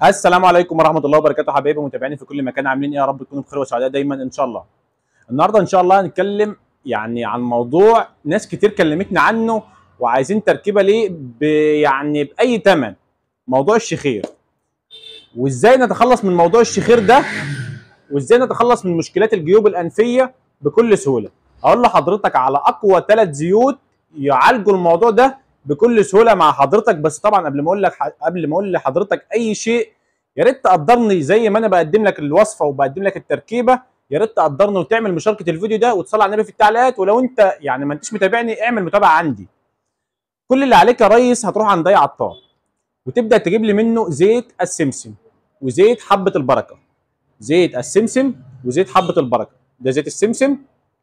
السلام عليكم ورحمه الله وبركاته، حبايبي متابعيني في كل مكان، عاملين ايه؟ يا رب تكونوا بخير وسعداء دايما ان شاء الله. النهارده ان شاء الله هنتكلم عن موضوع ناس كتير كلمتني عنه وعايزين تركيبه ليه باي ثمن. موضوع الشخير، وازاي نتخلص من موضوع الشخير ده، وازاي نتخلص من مشكلات الجيوب الانفيه بكل سهوله. اقول لحضرتك على اقوى 3 زيوت يعالجوا الموضوع ده بكل سهوله مع حضرتك. بس طبعا قبل ما اقول لحضرتك اي شيء، يا ريت تقدرني زي ما انا بقدم لك الوصفه وبقدم لك التركيبه. يا ريت تقدرني وتعمل مشاركه الفيديو ده وتصلي على النبي في التعليقات. ولو انت ما انتش متابعني، اعمل متابعه عندي. كل اللي عليك يا ريس، هتروح عند اي عطار وتبدا تجيب لي منه زيت السمسم وزيت حبه البركه. زيت السمسم وزيت حبه البركه، ده زيت السمسم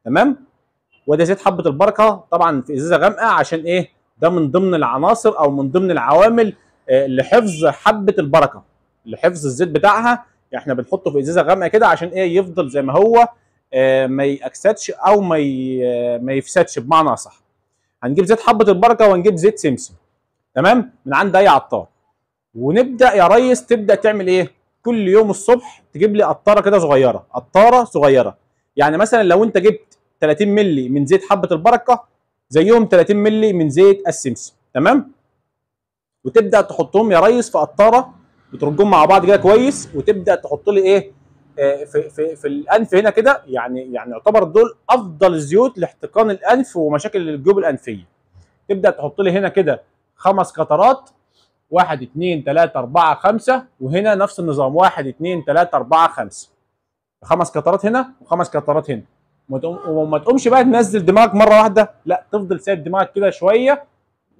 تمام، وده زيت حبه البركه طبعا في ازازه غامقه. عشان ايه؟ ده من ضمن العناصر او من ضمن العوامل لحفظ حبه البركه، لحفظ الزيت بتاعها. احنا بنحطه في ازازه غامقه كده عشان ايه؟ يفضل زي ما هو، ما يأكسدش او ما يفسدش بمعنى اصح. هنجيب زيت حبه البركه وهنجيب زيت سمسم تمام من عند اي عطار. ونبدا يا ريس تبدا تعمل ايه؟ كل يوم الصبح تجيب لي قطاره كده صغيره، قطاره صغيره. يعني مثلا لو انت جبت 30 مللي من زيت حبه البركه، زيهم 30 مللي من زيت السمسم تمام. وتبدا تحطهم يا ريس في قطاره وترجهم مع بعض كده كويس. وتبدا تحط لي ايه؟ في الانف هنا كده. يعني يعتبر دول افضل الزيوت لاحتقان الانف ومشاكل الجيوب الانفيه. تبدا تحط لي هنا كده 5 قطرات، 1 2 3 4 5. وهنا نفس النظام 1 2 3 4 5. 5 قطرات هنا و5 قطرات هنا. وما تقومش بقى تنزل دماغك مره واحده، لا، تفضل سايب دماغك كده شويه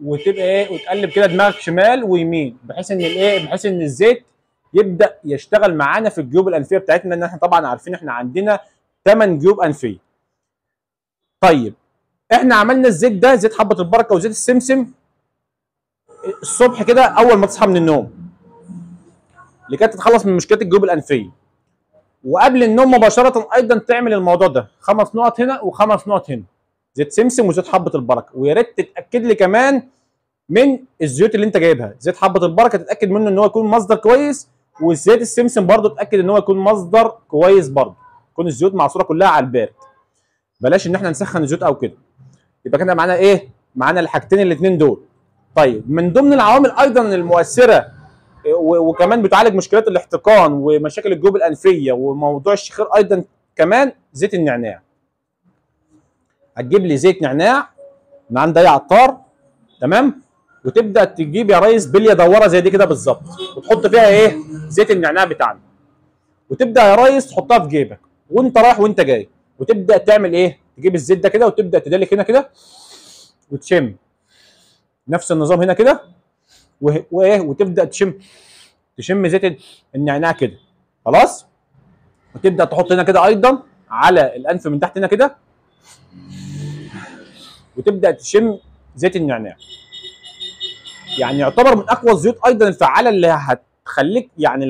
وتبقى ايه؟ وتقلب كده دماغك شمال ويمين، بحيث ان الايه؟ بحيث ان الزيت يبدا يشتغل معانا في الجيوب الانفيه بتاعتنا. ان احنا طبعا عارفين احنا عندنا 8 جيوب انفيه. طيب احنا عملنا الزيت ده، زيت حبه البركه وزيت السمسم، الصبح كده اول ما تصحى من النوم لكي تتخلص من مشكله الجيوب الانفيه. وقبل النوم مباشره ايضا تعمل الموضوع ده، 5 نقط هنا و5 نقط هنا، زيت سمسم وزيت حبه البركه. ويا ريت تتاكد لي كمان من الزيوت اللي انت جايبها. زيت حبه البركه تتاكد منه ان هو يكون مصدر كويس، وزيت السمسم برضه تتاكد ان هو يكون مصدر كويس برضه، تكون الزيوت معصوره كلها على البارد. بلاش ان احنا نسخن الزيوت او كده. يبقى كده معانا ايه؟ معانا الحاجتين الاثنين دول. طيب من ضمن العوامل ايضا المؤثره وكمان بتعالج مشكلات الاحتقان ومشاكل الجيوب الانفيه وموضوع الشخير ايضا كمان، زيت النعناع. هتجيب لي زيت نعناع من عند اي عطار تمام. وتبدا تجيب يا ريس بليه دوره زي دي كده بالظبط، وتحط فيها ايه؟ زيت النعناع بتاعنا. وتبدا يا ريس تحطها في جيبك وانت رايح وانت جاي. وتبدا تعمل ايه؟ تجيب الزيت ده كده وتبدا تدلك هنا كده وتشم. نفس النظام هنا كده وايه؟ وتبدا تشم زيت النعناع كده خلاص. وتبدا تحط هنا كده ايضا على الانف من تحت هنا كده، وتبدا تشم زيت النعناع. يعني يعتبر من اقوى الزيوت ايضا الفعاله اللي هتخليك، يعني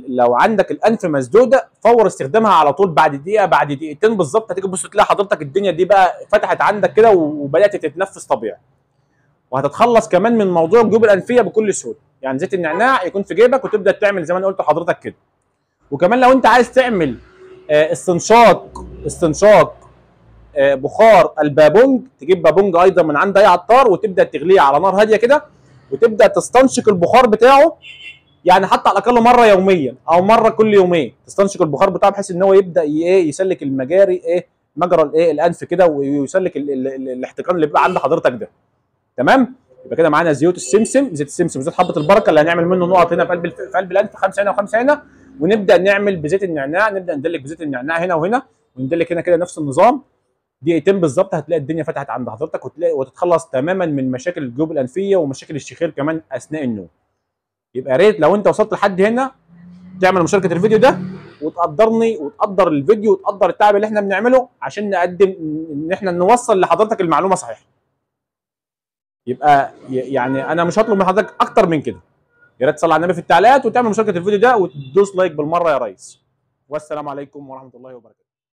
لو عندك الانف مسدوده، فور استخدامها على طول. بعد دقيقه بعد دقيقتين بالظبط هتيجي تبص تلاقي حضرتك الدنيا دي بقى فتحت عندك كده وبدات تتنفس طبيعي. وهتتخلص كمان من موضوع الجيوب الانفيه بكل سهوله. يعني زيت النعناع يكون في جيبك وتبدا تعمل زي ما انا قلت لحضرتك كده. وكمان لو انت عايز تعمل استنشاق بخار البابونج، تجيب بابونج ايضا من عند اي عطار وتبدا تغليه على نار هاديه كده، وتبدا تستنشق البخار بتاعه. يعني حتى على الاقل مره يوميا او مره كل يومين تستنشق البخار بتاعه، بحيث ان هو يبدا يسلك المجاري مجرى الانف كده، ويسلك الاحتقان اللي بيبقى عند حضرتك ده تمام. يبقى كده معانا زيوت السمسم، زيت السمسم وزيت حبه البركه اللي هنعمل منه نقط هنا في قلب الانف، 5 هنا و5 هنا. ونبدا نعمل بزيت النعناع، نبدا ندلك بزيت النعناع هنا وهنا، وندلك هنا كده نفس النظام. دقيقتين بالظبط هتلاقي الدنيا فتحت عند حضرتك، وتتخلص تماما من مشاكل الجيوب الانفيه ومشاكل الشخير كمان اثناء النوم. يبقى يا ريت لو انت وصلت لحد هنا تعمل مشاركه الفيديو ده، وتقدرني وتقدر الفيديو وتقدر التعب اللي احنا بنعمله عشان نقدم ان احنا نوصل لحضرتك المعلومه صحيحه. يبقى يعني انا مش هطلب من حضرتك اكتر من كده. يا ريت تصلي على النبي في التعليقات وتعمل مشاركه الفيديو ده وتدوس لايك بالمره يا ريس. والسلام عليكم ورحمه الله وبركاته.